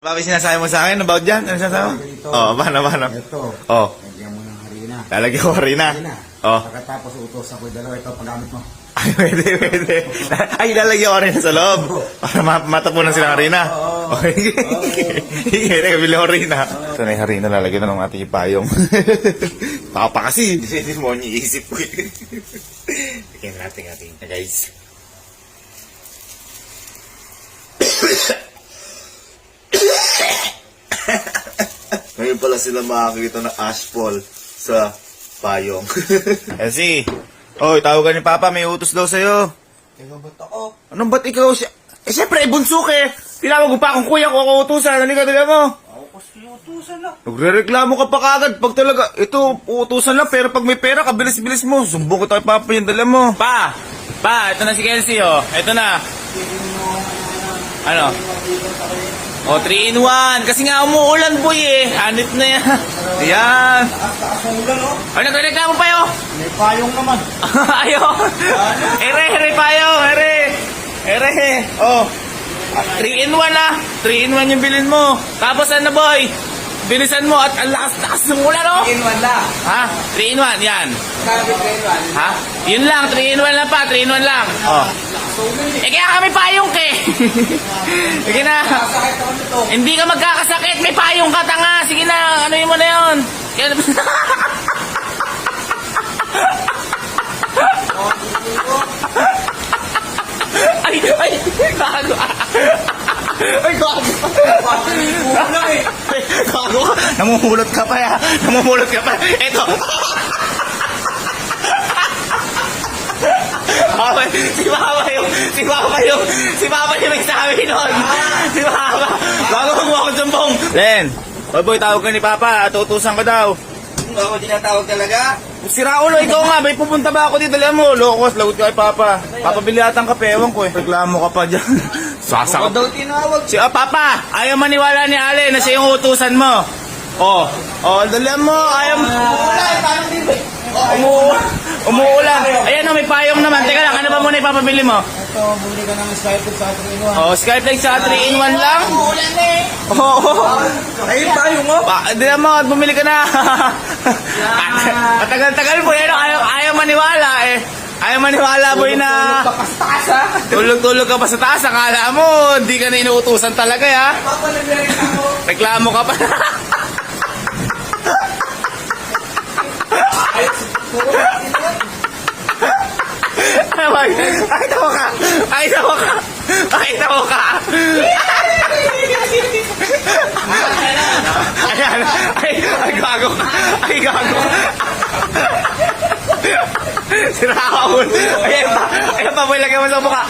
Bakit sinasabi mo sa akin about dyan? Ano sinasabi mo? Oo, paano? Ito. Oo. Lagyan mo ng harina. Lalagyan ko harina. Oo. Pagkatapos utos ako dalawa, ito paggamit mo. Ay, pwede. Ay, lalagyan ko harina sa loob. Para matapunan sila ng harina. Okay. Teka, bili ko harina. Ito na yung harina, lalagyan na ng ating ipayong. Papa kasi. Hindi mo niisip ko. Lagyan natin guys. Ngayon pala sila makakita ng ashfall sa payong. Kasi, tawag ka ni Papa, may utos daw sa'yo. Ikaw ba't ako? Anong ba't ikaw siya? Siyempre, bunso ka eh. Tinawag ko pa akong kuya ko, ako utusan. Halika, dala mo. Ako kasi utusan lang. Nagre-reklamo ka pa kagad. Pag talaga, ito, utusan lang. Pero pag may pera ka, bilis-bilis mo. Sumbong ko tayo, Papa, yung dala mo. Pa, ito na si Kelsey, oh. Ito na. Ano? 3 in 1. Kasi nga umuulan, boy eh. Hanip na yan. Yan. Taas ang ulan, oh. Ay, nagre-reklamo pa yun. May payong naman. Ayaw. Ere, payong. Ere. 3 in 1 ah. 3 in 1 yung bilhin mo. Tapos ano, boy? Bilisan mo at ang lakas ng ulan, oh. 3 in 1 lang. Ha? 3 in 1, yan. Sabi 3 in 1. Ha? Yun lang, 3 in 1 lang pa. 3 in 1 lang. Oh. Kaya kami payong ke. Sige na. Sakit ako nito. Hindi ka magkakasakit. May payong ka, tanga. Sige na, ano mo na yun. Kaya... Ay, gago. Ay, gago. Gago ka. Namumulot ka pa ya. Eto. Si Papa yung may sabi nun. Si Papa. Bago magmukha ko sumbong. Len, boy, tawag ka ni Papa. Tutusan ka daw. Ako tinatawag talaga. Sira ulo, ikaw nga. May pupunta ba ako dito? Alam mo, lokos, lagot ka kay Papa. Papabili atang kape, ewan ko eh. Reklamo ka pa dyan. Ako daw tinawag. Papa, ayaw maniwala ni Ale na siya yung utusan mo. Dali mo, ayaw mo. Umuulan. Ayan o, may payong naman. Teka lang, ano ba muna ipapabili mo? Ito, bumili ka ng Skype sa 3 in 1. Skyflex sa 3 in 1 lang? Umuulan eh. Ayun payong mo. Dali mo, bumili ka na. Matagal-tagal po yan. Ayaw maniwala eh. Ayaw maniwala boy na tulog-tulog ka pa sa taas. Akala mo, hindi ka na inuutusan talaga ya. Reklamo ka pa. Ay, tawa ka. Ay, gago. Sira ka. Ayan pa, boy, lagyan mo sa mukha.